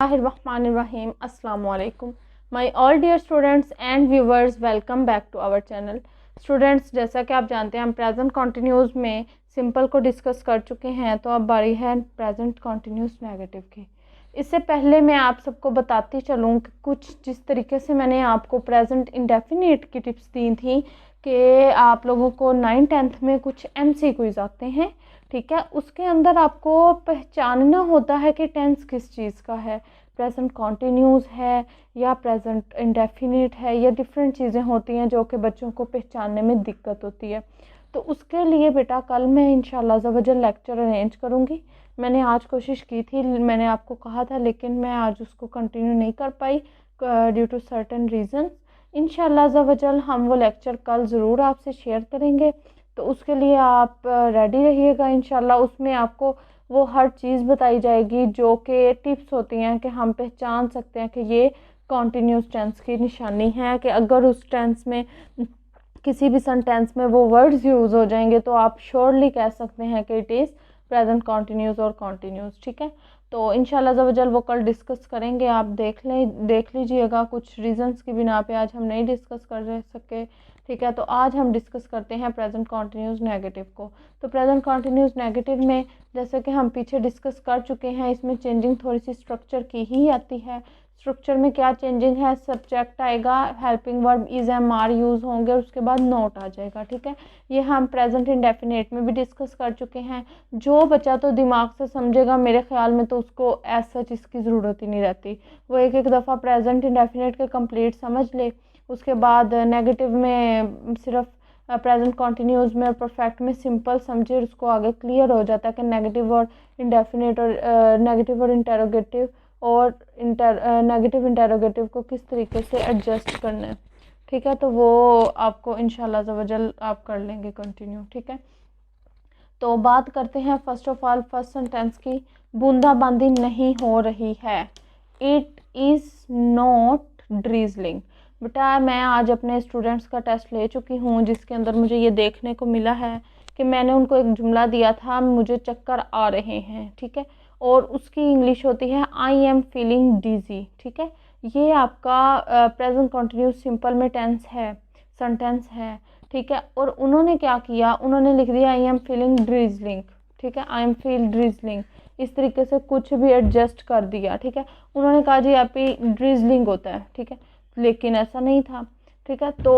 Bismillahirrahmanirrahim. Assalamu alaikum. My all dear students and viewers, welcome back to our channel. Students, जैसा कि आप जानते हैं हम प्रेजेंट कॉन्टिन्यूस में सिंपल को डिस्कस कर चुके हैं, तो अब बारी है प्रेजेंट कॉन्टिन्यूस नेगेटिव की। इससे पहले मैं आप सबको बताती चलूँ कि कुछ जिस तरीके से मैंने आपको प्रेजेंट इंडेफिनिट की टिप्स दी थी कि आप लोगों को 9th-10th में कुछ MCQs आते हैं, ठीक है। उसके अंदर आपको पहचानना होता है कि टेंस किस चीज़ का है, प्रेजेंट कॉन्टिन्यूस है या प्रेजेंट इंडेफिनिट है, या डिफरेंट चीज़ें होती हैं जो कि बच्चों को पहचानने में दिक्कत होती है। तो उसके लिए बेटा कल मैं इंशाल्लाह ज़वजल लेक्चर अरेंज करूँगी। मैंने आज कोशिश की थी, मैंने आपको कहा था, लेकिन मैं आज उसको कंटिन्यू नहीं कर पाई ड्यू टू सर्टेन रीज़न्स। इंशाल्लाह ज़वजल हम वो लेक्चर कल ज़रूर आपसे शेयर करेंगे, तो उसके लिए आप रेडी रहिएगा। इंशाल्लाह उसमें आपको वो हर चीज़ बताई जाएगी जो कि टिप्स होती हैं कि हम पहचान सकते हैं कि ये कॉन्टिन्यूस टेंस की निशानी है, कि अगर उस टेंस में किसी भी सेंटेंस में वो वर्ड्स यूज़ हो जाएंगे तो आप श्योरली कह सकते हैं कि इट इज़ प्रेजेंट कॉन्टिन्यूस और कॉन्टिन्यूस, ठीक है। तो इंशाल्लाह ज़वजल वो कल डिस्कस करेंगे, आप देख लीजिएगा। कुछ रीज़न्स की बिना पे आज हम नहीं डिस्कस कर सके, ठीक है। तो आज हम डिस्कस करते हैं प्रेजेंट कॉन्टिन्यूस नेगेटिव को। तो प्रेजेंट कॉन्टिन्यूस नेगेटिव में जैसे कि हम पीछे डिस्कस कर चुके हैं, इसमें चेंजिंग थोड़ी सी स्ट्रक्चर की ही आती है। स्ट्रक्चर में क्या चेंजिंग है, सब्जेक्ट आएगा, helping verb is am are use होंगे, उसके बाद नोट आ जाएगा, ठीक है। ये हम प्रेजेंट इंडेफिनिट में भी डिस्कस कर चुके हैं। जो बच्चा तो दिमाग से समझेगा, मेरे ख्याल में तो उसको एज सच इसकी ज़रूरत ही नहीं रहती, वो एक एक दफ़ा प्रेजेंट इंडेफिनिट के कंप्लीट समझ ले, उसके बाद नेगेटिव में सिर्फ प्रेजेंट कॉन्टिन्यूस में और परफेक्ट में सिंपल समझे, और उसको आगे क्लियर हो जाता है कि नेगेटिव और इंडेफिनिट और नेगेटिव और इंटेरोगेटिव और नेगेटिव इंटेरोगेटिव को किस तरीके से एडजस्ट करना है, ठीक है। तो वो आपको इंशाल्लाह ज़वजल आप कर लेंगे कंटिन्यू, ठीक है। तो बात करते हैं first of all first sentence की। बूंदाबांदी नहीं हो रही है, इट इज़ नॉट ड्रीजलिंग। बेटा मैं आज अपने स्टूडेंट्स का टेस्ट ले चुकी हूँ, जिसके अंदर मुझे ये देखने को मिला है कि मैंने उनको एक जुमला दिया था, मुझे चक्कर आ रहे हैं, ठीक है, और उसकी इंग्लिश होती है आई एम फीलिंग डिजी, ठीक है। ये आपका प्रेजेंट कॉन्टिन्यूस सिंपल में टेंस है, सेंटेंस है, ठीक है। और उन्होंने क्या किया, उन्होंने लिख दिया आई एम फीलिंग ड्रीजलिंग, ठीक है, आई एम फील ड्रीजलिंग। इस तरीके से कुछ भी एडजस्ट कर दिया, ठीक है। उन्होंने कहा जी आप ही ड्रीजलिंग होता है, ठीक है, लेकिन ऐसा नहीं था, ठीक है। तो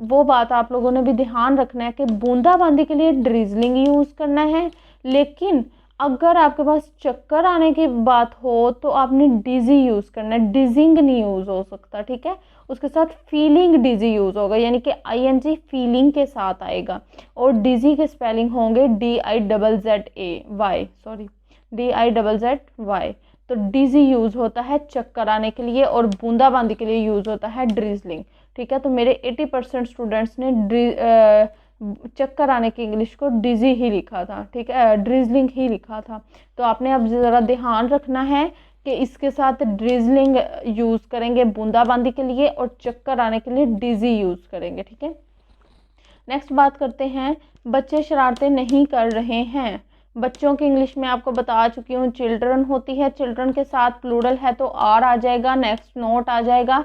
वो बात आप लोगों ने भी ध्यान रखना है कि बूंदाबांदी के लिए ड्रीजलिंग यूज़ करना है, लेकिन अगर आपके पास चक्कर आने की बात हो तो आपने डिजी यूज़ करना है, डिजिंग नहीं यूज़ हो सकता, ठीक है। उसके साथ फीलिंग डिजी यूज़ होगा, यानी कि ING फीलिंग के साथ आएगा, और डिजी के स्पेलिंग होंगे DIZZAY, सॉरी DIZZY। तो डिजी यूज़ होता है चक्कर आने के लिए, और बूंदाबांदी के लिए यूज़ होता है ड्रिजलिंग, ठीक है। तो मेरे 80% स्टूडेंट्स ने चक्कर आने की इंग्लिश को डिजी ही लिखा था, ठीक है, ड्रिजलिंग ही लिखा था। तो आपने अब ज़रा ध्यान रखना है कि इसके साथ ड्रिजलिंग यूज़ करेंगे बूंदाबांदी के लिए, और चक्कर आने के लिए डिजी यूज़ करेंगे, ठीक है। नेक्स्ट बात करते हैं, बच्चे शरारतें नहीं कर रहे हैं। बच्चों की इंग्लिश में आपको बता चुकी हूँ, चिल्ड्रन होती है, चिल्ड्रन के साथ प्लूरल है तो आर आ जाएगा, नेक्स्ट नोट आ जाएगा।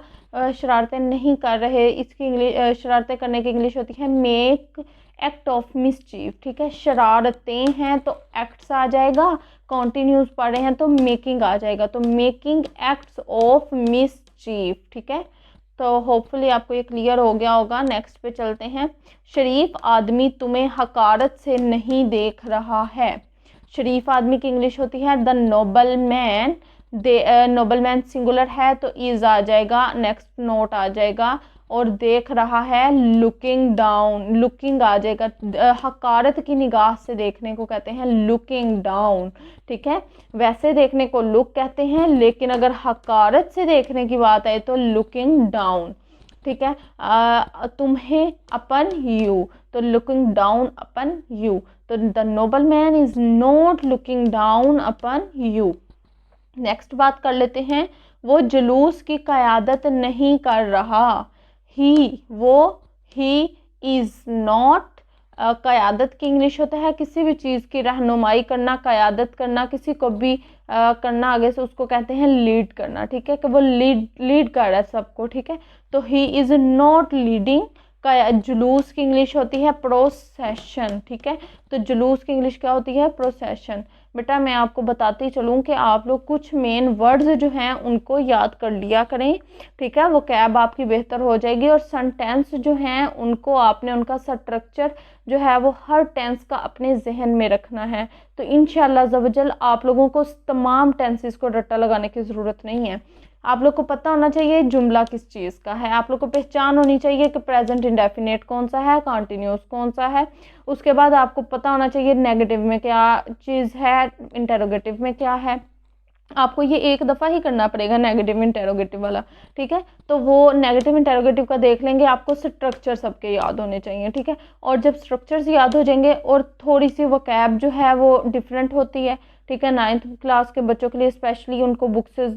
शरारतें नहीं कर रहे, इसकी इंग्लिश शरारतें करने की इंग्लिश होती है मेक एक्ट ऑफ मिसचीफ, ठीक है। शरारतें हैं तो एक्ट्स आ जाएगा, कॉन्टिन्यूस पढ़ रहे हैं तो मेकिंग आ जाएगा, तो मेकिंग एक्ट्स ऑफ मिसचीफ, ठीक है। तो होपफुली आपको ये क्लियर हो गया होगा। नेक्स्ट पे चलते हैं। शरीफ आदमी तुम्हें हकारत से नहीं देख रहा है। शरीफ आदमी की इंग्लिश होती है the noble man. Noble man singular है तो इज आ जाएगा, नेक्स्ट नोट आ जाएगा, और देख रहा है लुकिंग डाउन, लुकिंग आ जाएगा। हकारत की निगाह से देखने को कहते हैं लुकिंग डाउन, ठीक है। वैसे देखने को लुक कहते हैं, लेकिन अगर हकारत से देखने की बात आए तो लुकिंग डाउन, ठीक है। तुम्हें अपन यू, तो लुकिंग डाउन अपन यू, तो the noble man is not looking down upon you. Next बात कर लेते हैं, वो जुलूस की क़यादत नहीं कर रहा। ही इज़ नॉट क़यादत की इंग्लिश होता है किसी भी चीज़ की रहनुमाई करना, क़यादत करना, किसी को भी करना आगे से, उसको कहते हैं लीड करना। ठीक है, कि वो लीड कर रहा है सबको। ठीक है, तो ही इज़ नॉट लीडिंग। जुलूस की इंग्लिश होती है प्रोसेशन। ठीक है, तो जुलूस की इंग्लिश क्या होती है? प्रोसेशन। बेटा मैं आपको बताती चलूँ कि आप लोग कुछ मेन वर्ड्स जो हैं उनको याद कर लिया करें। ठीक है, वो कैब आपकी बेहतर हो जाएगी। और सेंटेंस जो हैं उनको आपने उनका स्ट्रक्चर जो है वो हर टेंस का अपने जहन में रखना है। तो इंशाल्लाह ज़वजल आप लोगों को तमाम टेंसेस को रट्टा लगाने की ज़रूरत नहीं है। आप लोग को पता होना चाहिए जुमला किस चीज़ का है, आप लोग को पहचान होनी चाहिए कि प्रेजेंट इंडेफिनिट कौन सा है, कॉन्टिन्यूस कौन सा है। उसके बाद आपको पता होना चाहिए नेगेटिव में क्या चीज़ है, इंटेरोगेटिव में क्या है। आपको ये एक दफ़ा ही करना पड़ेगा नेगेटिव इंटेरोगेटिव वाला। ठीक है, तो वो नेगेटिव इंटेरोगेटिव का देख लेंगे। आपको स्ट्रक्चर सबके याद होने चाहिए। ठीक है, और जब स्ट्रक्चर्स याद हो जाएंगे और थोड़ी सी वो कैब जो है वो डिफरेंट होती है। ठीक है, 9th क्लास के बच्चों के लिए स्पेशली उनको बुक से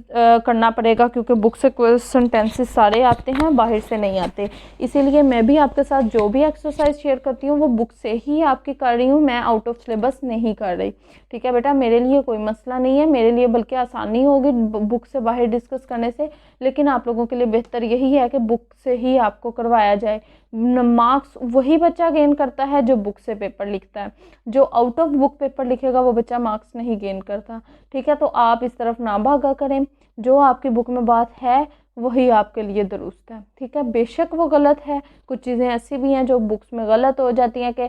करना पड़ेगा, क्योंकि बुक से सेंटेंसेस सारे आते हैं, बाहर से नहीं आते। इसीलिए मैं भी आपके साथ जो भी एक्सरसाइज शेयर करती हूँ वो बुक से ही आपकी कर रही हूँ, मैं आउट ऑफ सिलेबस नहीं कर रही। ठीक है बेटा, मेरे लिए कोई मसला नहीं है, मेरे लिए बल्कि आसानी होगी बुक से बाहर डिस्कस करने से। लेकिन आप लोगों के लिए बेहतर यही है कि बुक से ही आपको करवाया जाए। मार्क्स वही बच्चा गेन करता है जो बुक से पेपर लिखता है। जो आउट ऑफ बुक पेपर लिखेगा वो बच्चा मार्क्स नहीं गेन करता। ठीक है, तो आप इस तरफ ना भागा करें। जो आपकी बुक में बात है वही आपके लिए दुरुस्त है। ठीक है, बेशक वो गलत है, कुछ चीज़ें ऐसी भी हैं जो बुक्स में गलत हो जाती हैं कि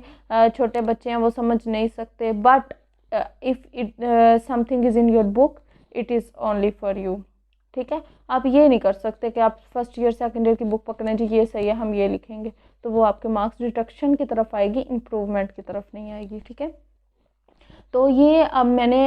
छोटे बच्चे हैं वो समझ नहीं सकते। But if it something is in your book it is only for you. ठीक है, आप ये नहीं कर सकते कि आप फर्स्ट ईयर सेकंड ईयर की बुक पकड़ें जी ये सही है हम ये लिखेंगे, तो वो आपके मार्क्स डिडक्शन की तरफ आएगी, इम्प्रूवमेंट की तरफ नहीं आएगी। ठीक है, तो ये अब मैंने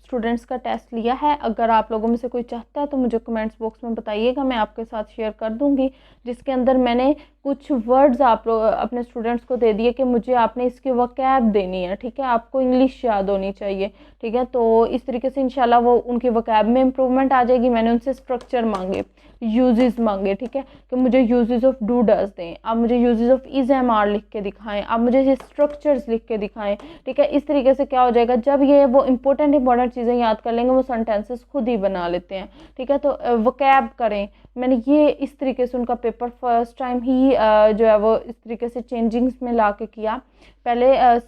स्टूडेंट्स का टेस्ट लिया है। अगर आप लोगों में से कोई चाहता है तो मुझे कमेंट्स बॉक्स में बताइएगा, मैं आपके साथ शेयर कर दूंगी, जिसके अंदर मैंने कुछ वर्ड्स आप लोग अपने स्टूडेंट्स को दे दिए कि मुझे आपने इसकी वोकैब देनी है। ठीक है, आपको इंग्लिश याद होनी चाहिए। ठीक है, तो इस तरीके से इंशाल्लाह वो उनकी वोकैब में इम्प्रूवमेंट आ जाएगी। मैंने उनसे स्ट्रक्चर मांगे, यूजेस मांगे। ठीक है, कि मुझे यूजेस ऑफ डू डज दें, आप मुझे uses of is am are लिख के दिखाएं, आप मुझे ये स्ट्रक्चर्स लिख के दिखाएं। ठीक है, इस तरीके से क्या हो जाएगा, जब ये वो इंपॉर्टेंट चीज़ें याद कर लेंगे वो सेंटेंसेस खुद ही बना लेते हैं। ठीक है, तो वोकैब करें। मैंने ये इस तरीके से उनका पेपर फर्स्ट टाइम ही जो है वो इस तरीके से चेंजिंग्स में ला के किया। पहले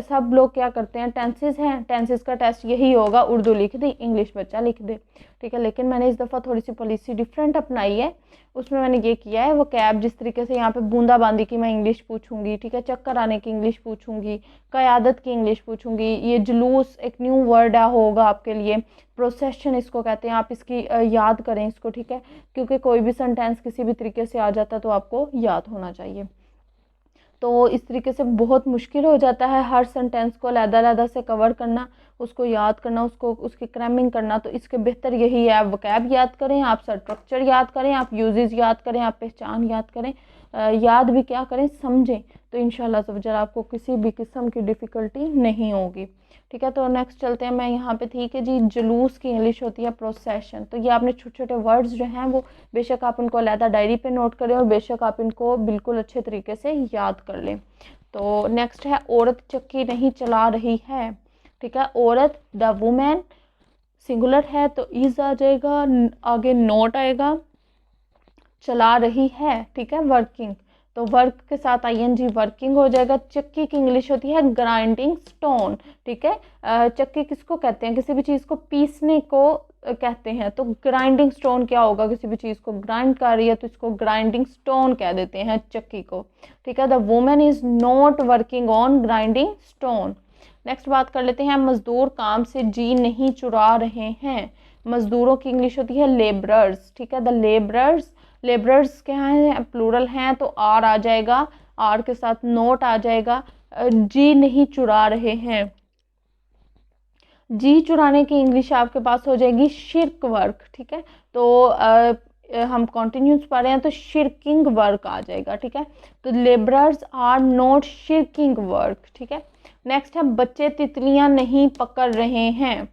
सब लोग क्या करते हैं, टेंसेस हैं, टेंसेस का टेस्ट यही होगा, उर्दू लिख दी, इंग्लिश बच्चा लिख दे। ठीक है, लेकिन मैंने इस दफ़ा थोड़ी सी पॉलिसी डिफरेंट अपनाई है। उसमें मैंने ये किया है, वो कैब जिस तरीके से यहाँ पे बूंदाबांदी की मैं इंग्लिश पूछूंगी। ठीक है, चक्कर आने की इंग्लिश पूछूंगी, क़यादत की इंग्लिश पूछूंगी, ये जुलूस एक न्यू वर्ड होगा आपके लिए, प्रोसेशन इसको कहते हैं, आप इसकी याद करें इसको। ठीक है, क्योंकि कोई भी सेंटेंस किसी भी तरीके से आ जाता है तो आपको याद होना चाहिए। तो इस तरीके से बहुत मुश्किल हो जाता है हर सेंटेंस को अलग-अलग से कवर करना, उसको याद करना, उसको उसकी क्रैमिंग करना। तो इसके बेहतर यही है, आप वोकैब याद करें, आप स्ट्रक्चर याद करें, आप यूजेस याद करें, आप पहचान याद करें, याद भी क्या करें, समझें। तो इंशाल्लाह ज़रूर आपको किसी भी किस्म की डिफ़िकल्टी नहीं होगी। ठीक है, तो नेक्स्ट चलते हैं। मैं यहाँ पे थी कि जी जुलूस की इंग्लिश होती है प्रोसेशन। तो ये आपने छोटे छोटे वर्ड्स जो हैं वो बेशक आप उनको अलहदा डायरी पे नोट करें और बेशक आप इनको बिल्कुल अच्छे तरीके से याद कर लें। तो नेक्स्ट है, औरत चक्की नहीं चला रही है। ठीक है, औरत द वुमेन सिंगुलर है तो इज आ जाएगा, आगे नॉट आएगा, चला रही है। ठीक है, वर्किंग, तो वर्क के साथ आईएनजी वर्किंग हो जाएगा। चक्की की इंग्लिश होती है ग्राइंडिंग स्टोन। ठीक है, चक्की किसको कहते हैं, किसी भी चीज़ को पीसने को कहते हैं। तो ग्राइंडिंग स्टोन क्या होगा, किसी भी चीज़ को ग्राइंड कर रही है तो इसको ग्राइंडिंग स्टोन कह देते हैं चक्की को। ठीक है, the women is not working on grinding stone. Next बात कर लेते हैं, मजदूर काम से जी नहीं चुरा रहे हैं। मजदूरों की इंग्लिश होती है लेबरर्स। ठीक है, द लेबरर्स, लेबरर्स क्या है, प्लूरल हैं तो आर आ जाएगा, आर के साथ नोट आ जाएगा। जी नहीं चुरा रहे हैं, जी चुराने की इंग्लिश आपके पास हो जाएगी शिर्क वर्क। ठीक है, तो हम कॉन्टिन्यूस पढ़ रहे हैं तो शिरकिंग वर्क आ जाएगा। ठीक है, तो लेबरर्स आर नॉट शिरकिंग वर्क। ठीक है, नेक्स्ट है, बच्चे तितलियां नहीं पकड़ रहे हैं।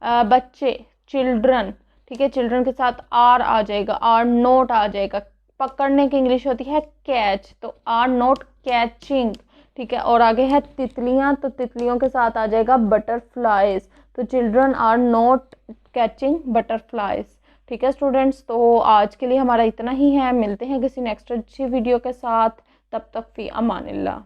बच्चे, चिल्ड्रन। ठीक है, चिल्ड्रन के साथ आर आ जाएगा, आर नोट आ जाएगा। पकड़ने की इंग्लिश होती है कैच, तो आर नोट कैचिंग। ठीक है। और आगे है तितलियाँ, तो तितलियों के साथ आ जाएगा बटरफ्लाइज, तो children are not catching butterflies. ठीक है स्टूडेंट्स, तो आज के लिए हमारा इतना ही है, मिलते हैं किसी नेक्स्ट अच्छी वीडियो के साथ, तब तक फी अमानिल्लाह।